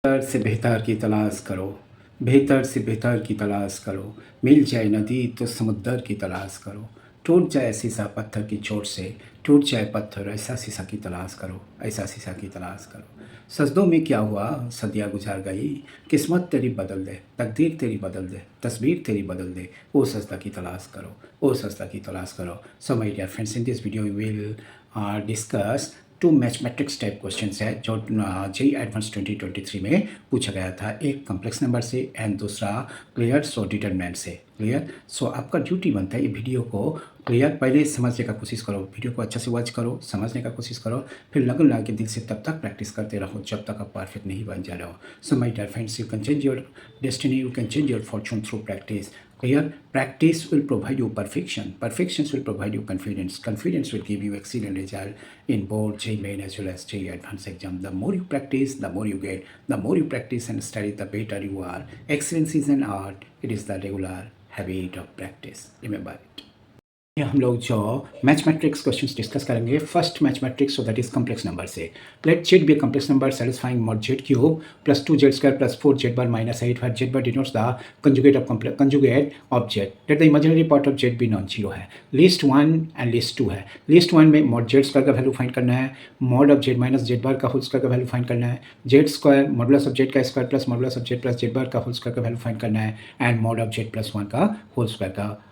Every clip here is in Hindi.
बेहतर से बेहतर की तलाश करो, बेहतर से बेहतर की तलाश करो, मिल जाए नदी तो समुद्र की तलाश करो, टूट जाए शीशा पत्थर की चोट से, टूट जाए पत्थर ऐसा शीशा की तलाश करो, ऐसा शीशा की तलाश करो। सजदों में क्या हुआ, सदियाँ गुजार गई, किस्मत तेरी बदल दे, तकदीर तेरी बदल दे, तस्वीर तेरी बदल दे, ओ सजदा की तलाश करो, ओ सजदा की तलाश करो। So my dear friends, in this video we will discuss two mathematics type questions है जो जेई एडवांस 2023 में पूछा गया था, एक कॉम्प्लेक्स नंबर से एंड दूसरा क्लियर सो डिटरमिनेंट से। क्लियर, सो आपका ड्यूटी बनता है ये वीडियो को क्लियर पहले समझने का कोशिश करो, वीडियो को अच्छा से वॉच करो, समझने का कोशिश करो, फिर लगन लगा के दिल से तब तक प्रैक्टिस करते रहो जब तक आप परफेक्ट नहीं बन जा रहे हो। So my dear friends, you can change your destiny, you can change your fortune through practice. Clear? Practice will provide you perfection. Perfection will provide you confidence. Confidence will give you excellent result in both JEE Main as well as JEE Advanced exam. The more you practice, the more you get. The more you practice and study, the better you are. Excellence is an art. It is the regular habit of practice. Remember it. ये हम लोग जो मैथमेटिक्स क्वेश्चंस डिस्कस करेंगे, first mathematics so that is complex number से। Let z be a complex number satisfying mod z cube plus 2z² plus 4z bar minus 8 where z bar denotes the conjugate of z। Let the imaginary part of z भी नॉन जीरो है। लिस्ट 1 एंड लिस्ट 2 है। लिस्ट 1 में मॉड जेड स्क्वायर का वैल्यू फाइंड करना है, mod of Z minus z bar का होल स्क्वायर का वैल्यू फाइंड करना है, z square modulus of Z का square plus modulus of z plus z bar का होल स्क्वायर का वैल्यू फाइंड करना है, and mod of z plus 1 का होल स्क्वायर का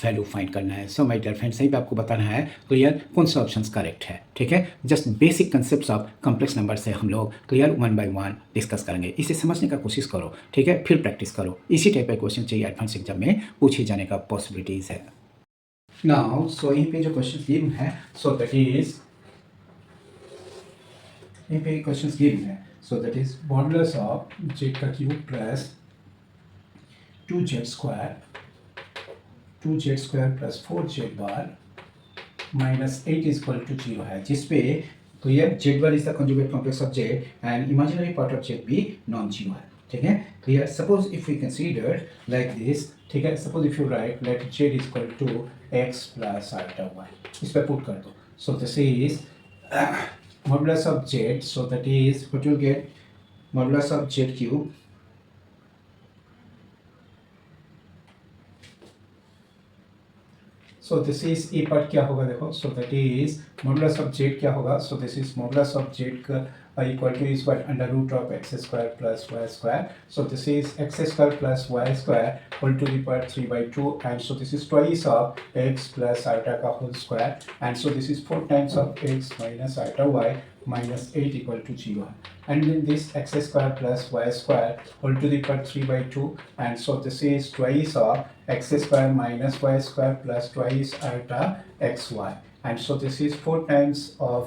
वैल्यू फाइंड करना है। सो माय डियर फ्रेंड्स, सही पे आपको बताना है क्लियर कौन सा ऑप्शन करेक्ट है। ठीक है, just basic concept of complex number से हम लोग क्लियर 1 बाय 1 डिस्कस करेंगे। इसे समझने का कोशिश करो, ठीक है, फिर प्रैक्टिस करो। इसी टाइप का क्वेश्चन चाहिए एडवांस एग्जाम में पूछे जाने का पॉसिबिलिटीज है। नाउ सो यहीं पे जो क्वेश्चन गिवन है, सो दैट इज यहीं पे क्वेश्चन गिवन है, so that is modulus of Z का cube plus 2z² plus 4z bar minus 8 is equal to 0 है, जिसपे clear z bar is the conjugate complex of z and imaginary part of z भी नॉन जीरो है। ठीक है, clear. Suppose if we consider like this, ठीक है, suppose if you write let z is equal to x plus iota y, इस पर पुट कर दो। So this is modulus of z, so that is what you get modulus of z cube so this is a part क्या होगा देखो, so that is modulus of z क्या होगा, so this is modulus of Z का equal to is what under root of x² plus y², so this is x² plus y² whole to the power 3/2 and so this is twice of x plus ultra का whole square and so this is 4 times of x minus आल्टा y minus 8 equal to 0 and then this x² plus y² whole to the power 3/2 and so this is twice of x² minus y² plus twice alpha xy and so this is 4 times of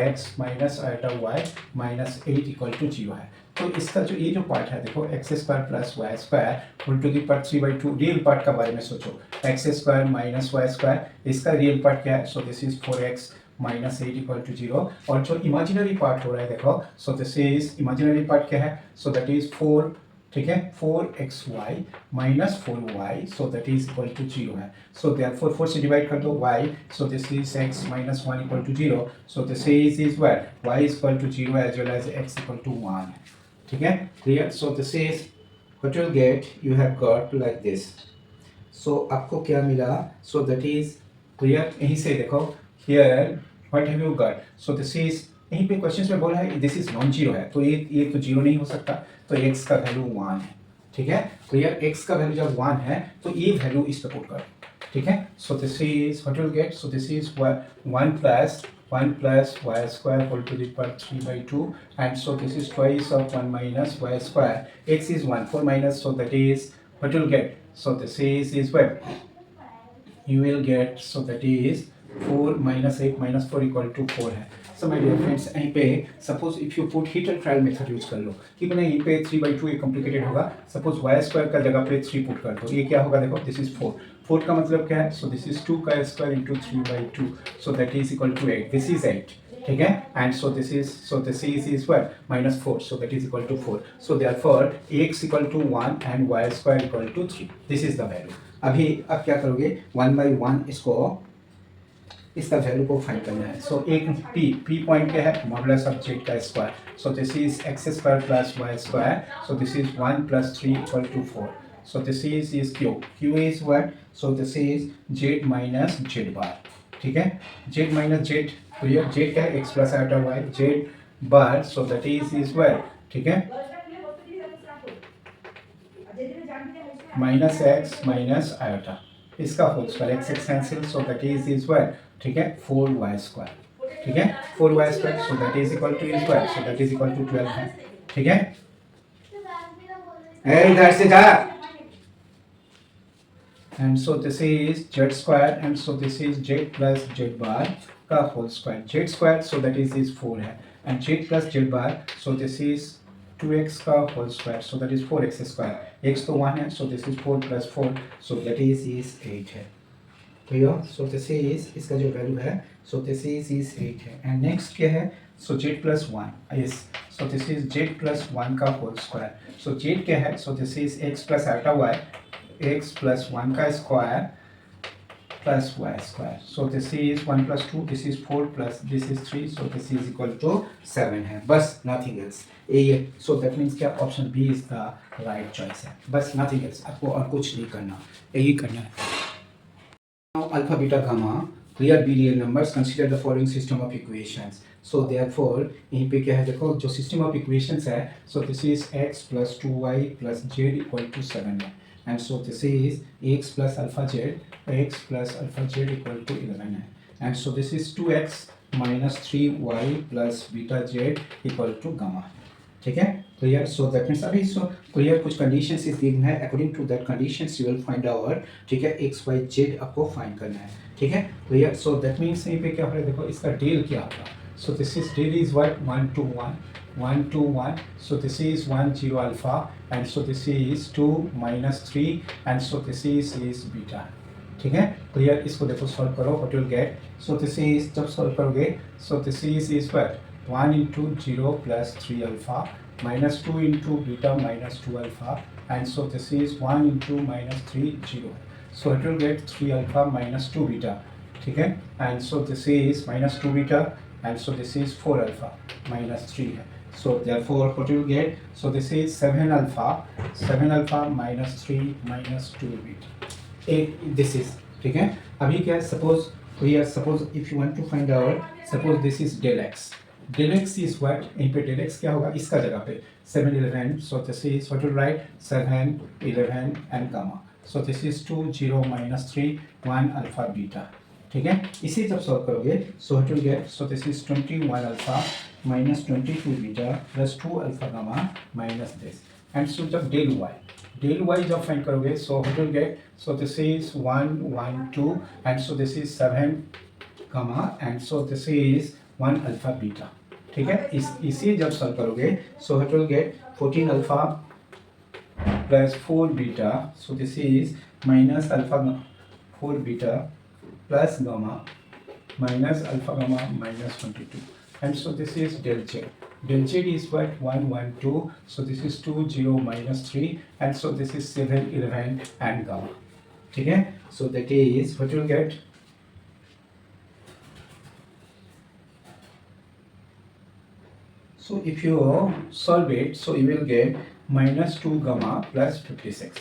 x minus alpha y minus 8 equal to 0 है। तो इसका जो ये जो पार्ट है देखो x² plus y² whole to the power 3/2, real part का बारे में सोचो, x² माइनस y², इसका रियल पार्ट क्या है, so this is 4x minus 8 equal to 0 और जो इमेजिनरी पार्ट हो रहा है देखो, so this is imaginary part क्या है, सो दैट इज 4, ठीक है, 4xy minus 4y, so that is equal to 0 है। सो देयरफॉर 4 से डिवाइड कर दो y, so this is x minus 1 equal to 0, so this is what y is equal to 0 as well as x equal to 1 है। ठीक है, clear. So this is what you get, you have got like this. So आपको क्या मिला, सो दैट इज क्लियर। यहीं से देखो here what have you got, so this is यहीं पे क्वेश्चन में बोला है दिस इज नॉन जीरो है, तो ये तो जीरो नहीं हो सकता, तो x का वैल्यू 1 है। ठीक है, क्लियर। x का वैल्यू जब 1 है तो ये वैल्यू इस पे पुट करो। ठीक है, so this is what you gate, so this is 1 plus y² whole to the power 3/2 and so this is twice of 1 minus y², x is 1, 4 minus, so that is what you'll get, so this is what you will get, so that is 4 minus 8 minus 4 equal to 4 है। So my dear friends, यहीं पे suppose if you put hit and trial method use कर लो, क्योंकि ना यहीं पे 3/2 ये कॉम्प्लिकेटेड होगा। सपोज y² का जगह पे 3 पुट कर दो, ये क्या होगा देखो, दिस इज 4 का मतलब क्या है, सो दिस इज 2 का square into 3/2, so that is equal to 8, this is 8। ठीक है, and so this is what minus 4, so that is equal to 4, so therefore x equal to 1 and y² equal to 3, this is the value. अभी अब क्या करोगे, 1 बाई 1 इसको इसका वैल्यू को फाइंड करना है। सो एक पी पॉइंट क्या है, मॉडुलस ऑफ जेड का square. So this is X square plus Y square. So this is 1 + 3 = 4. So this is Q. Q is what? So this is Z minus Z bar. ठीक है, Z minus Z, तो ये Z क्या है, x plus iota y, Z bar, so that is what? ठीक है, माइनस एक्स माइनस आयोटा, इसका whole square, X X cancel, so that is what? ठीक है, 4y स्क्वायर। ठीक है, 4y square, so that is equal to square, so that is equal to 12 है। ठीक है, इधर से जा। And so this is z square, and so this is z plus z bar का whole square, z square, so that is 4 है, and z plus z bar, so this is 2x का whole square, so that is 4x square, x तो 1 है, so this is 4 plus 4, so that is 8 है। क्लियर, so this is इसका जो वैल्यू है, so this is 8 है, and next क्या है, so z plus 1, yes, so this is z plus 1 का whole square, so z क्या है, so this is x plus iota y, x plus 1 का square plus y square, so this is 1 plus 2, this is 4 plus this is 3, so this is equal to 7 है, बस nothing else। ये so that means क्या, option B is the right choice है, बस nothing else, आपको और कुछ नहीं करना, यही करना है। Now alpha beta gamma clear B real numbers, consider the following system of equations, so therefore यहीं पे क्या है, देखो जो system of equations है, so this is x plus 2y plus z equal to 7 है, and so this is x plus alpha z equal to 11 है, and so this is 2x minus 3y plus beta z equal to gamma। ठीक है, क्लियर, सो दैट मीन्स अभी सो क्लियर कुछ कंडीशंस इस गिवन है, according to that conditions you will find out. ठीक है, एक्स वाई जेड आपको फाइंड करना है। ठीक है, क्लियर, सो दैट मीन्स यहीं पे क्या हो रहा है, देखो इसका डेल क्या होगा, so this is del is what 1 to 1, so this is 1 0 alpha, and so this is 2 minus 3, and so this is beta। ठीक है, क्लियर, इसको देखो सॉल्व करो, what you will get, so this is जब सॉल्व करोगे, सो this is what 1 into 0 plus 3 alpha minus 2 into beta minus 2 alpha, and so this is 1 into minus 3 0, so it will get 3 alpha minus 2 beta। ठीक है, and so this is minus 2 beta, and so this is 4 alpha minus 3 है, so therefore what you will get, so this is 7 alpha minus 3 minus 2 beta, this is। ठीक है, अभी क्या है, suppose if you want to find out, suppose this is del x is what, यहीं पे del x क्या होगा, इसका जगह पे 7 11, so this is what you write 7 11 and gamma, so this is 2 0 minus 3 1 alpha beta। ठीक है, इसे जब सॉल्व करोगे, so what you get, so this is 21 alpha minus 22 beta plus 2 alpha gamma minus this, and so जब del y जब फाइंड करोगे, so what you get, so this is 1 1 2, and so this is 7 gamma, and so this is 1 alpha beta। ठीक है, इसी जब सॉल्व करोगे, so what will gate 14 alpha plus 4 beta, so this is minus alpha 4 beta plus gamma minus alpha gamma minus 22, and so this is del z is what 1 1 2, so this is 2 0 minus 3, and so this is 7 11 and gamma। ठीक है, so that is what you will get, so if you solve it, so you will get minus 2 gamma plus 56।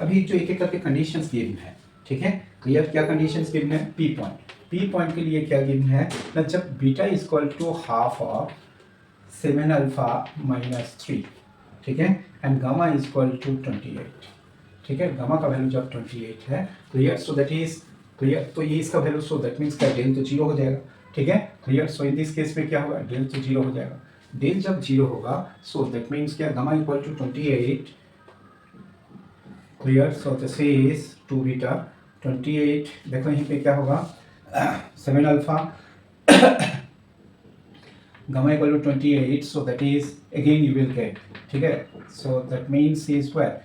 अभी जो एक एक करके कंडीशंस गिवन है, ठीक है, क्लियर, क्या कंडीशंस गिवन है, पी पॉइंट के लिए क्या गिवन है ना, जब beta is equal to half of 7 alpha minus 3, ठीक है, and gamma is equal to 28। ठीक है, गामा का वैल्यू जब 28 है, clear, so that is clear, तो ये इसका वैल्यू, सो दैट मीन्स क्या, डेल तो 0 हो जाएगा। ठीक है, clear, so in this case में क्या होगा, डेल तो 0 हो जाएगा, डेल जब 0 होगा, सो दैट मीन्स क्या, gamma equal to 28, clear, so this is 2 beta 28, देखो यहीं पे क्या होगा 7 alpha gamma equal to 28, so that is again you will get, ठीक है, so that means is where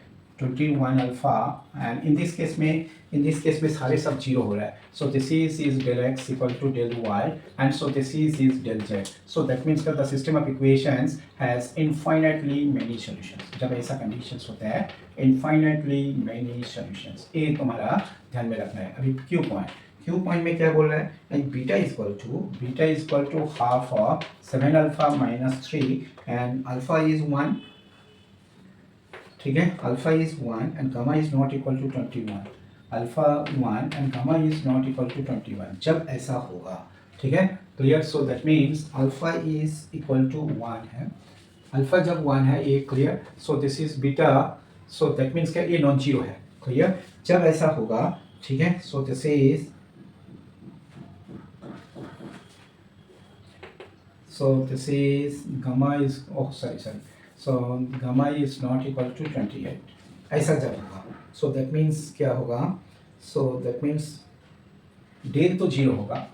21 alpha, and in this case में सारे सब 0 हो रहा है, so this is del x equal to del y, and so this is del z, so that means the system of equations has infinitely many solutions. जब ऐसा कंडीशंस होता है, इनफाइनाइटली मेनी सॉल्यूशंस, ये तुम्हारा ध्यान में रखना है। अभी क्यू क्यू पॉइंट में क्या बोल रहा है, beta is equal to half of 7 alpha minus 3 and alpha is 1, ठीक है, alpha is 1 and gamma is not equal to 21, alpha 1 and gamma is not equal to 21 जब ऐसा होगा, ठीक है, clear. So that means alpha is equal to 1 है, अल्फा जब 1 है ये clear. So this is beta, so that means क्या ये नॉन जीरो है, क्लियर। जब ऐसा होगा, ठीक है, so this is, so this is gamma is, oh sorry, so gamma is not equal to 28 ऐसा जब होगा, so that means क्या होगा, so that means डेल तो जीरो होगा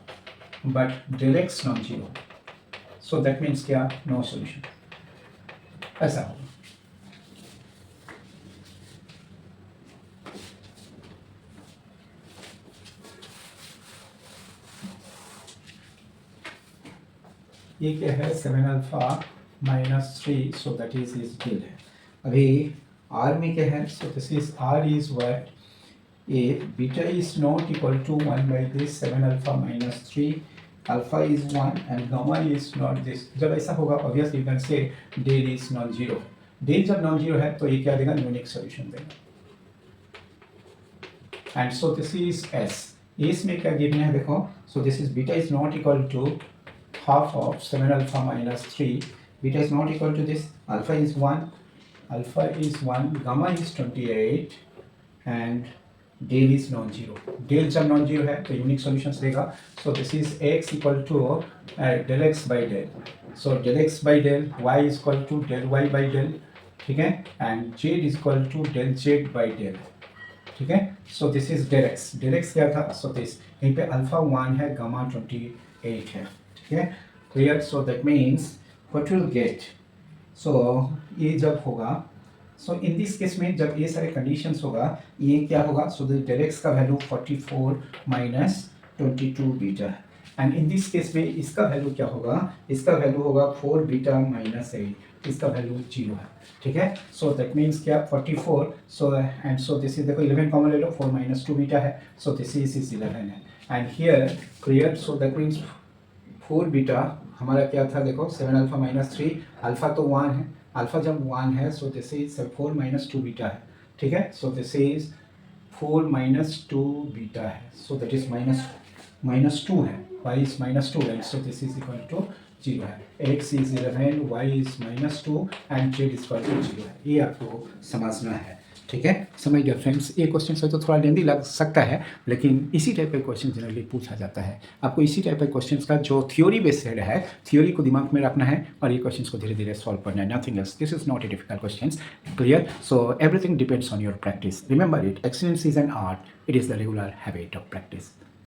but del X non zero, so that means क्या, नो सॉल्यूशन, ऐसा होगा। ये क्या है, 7 alpha minus 3, so that is del है। अभी आर में क्या है, so this is R is what, A beta is not equal to 1 by this 7 alpha minus 3, alpha is 1 and gamma is not this. जब ऐसा होगा obviously you can say del is non zero, del जब नॉन जीरो है तो ये क्या देगा, यूनिक सॉल्यूशन देगा। And so this is S, S में क्या गिवन है देखो, so this is beta is not equal to half of 7 alpha minus 3, beta is not equal to this, alpha is 1, gamma is 28 and del is non zero, del जब नॉन जीरो है तो यूनिक सॉल्यूशंस देगा। So this is x equal to del X by del, so del X by del, y is equal to del Y by del, ठीक है, and z is equal to del Z by del, ठीक है। So this is del X क्या था, सो दिस यहीं पे अल्फा 1 है, गामा 28 है, ठीक है, clear. So that means what will get, so ये जब होगा, सो इन दिस केस में जब ये सारे कंडीशंस होगा ये क्या होगा, सो डेल एक्स का वैल्यू 44 माइनस 22 बीटा है, एंड इन दिस केस में इसका वैल्यू क्या होगा, इसका वैल्यू होगा 4 बीटा माइनस 8, इसका वैल्यू 0 है, ठीक है। सो दैट मीन्स क्या, 44, so and so this is देखो 11 कॉमन ले लो, 4 माइनस 2 बीटा है, सो दिस इज 11 है, and here clear. So that means 4 beta हमारा क्या था देखो, 7 अल्फा माइनस 3, अल्फा तो 1 है, अल्फा जब 1 है so this is 4 minus 2 beta है, ठीक है। So this is 4 minus 2 beta है, सो दैट इज माइनस 2 है, y is minus 2 and so this is equal to 0 है, x is 11, y is minus 2 and z is equal to 0 है, ये आपको समझना है, ठीक है। समझ गया फ्रेंड्स, ये क्वेश्चन से तो थोड़ा लेंदी लग सकता है लेकिन इसी टाइप का क्वेश्चन जनरली पूछा जाता है। आपको इसी टाइप के क्वेश्चन का जो थ्योरी बेस्ड है, थ्योरी को दिमाग में रखना है और ये क्वेश्चन को धीरे धीरे सॉल्व करना है, nothing else. This is not a difficult question, clear. So everything depends on your practice, remember it, excellence is an art, it is the regular habit of practice.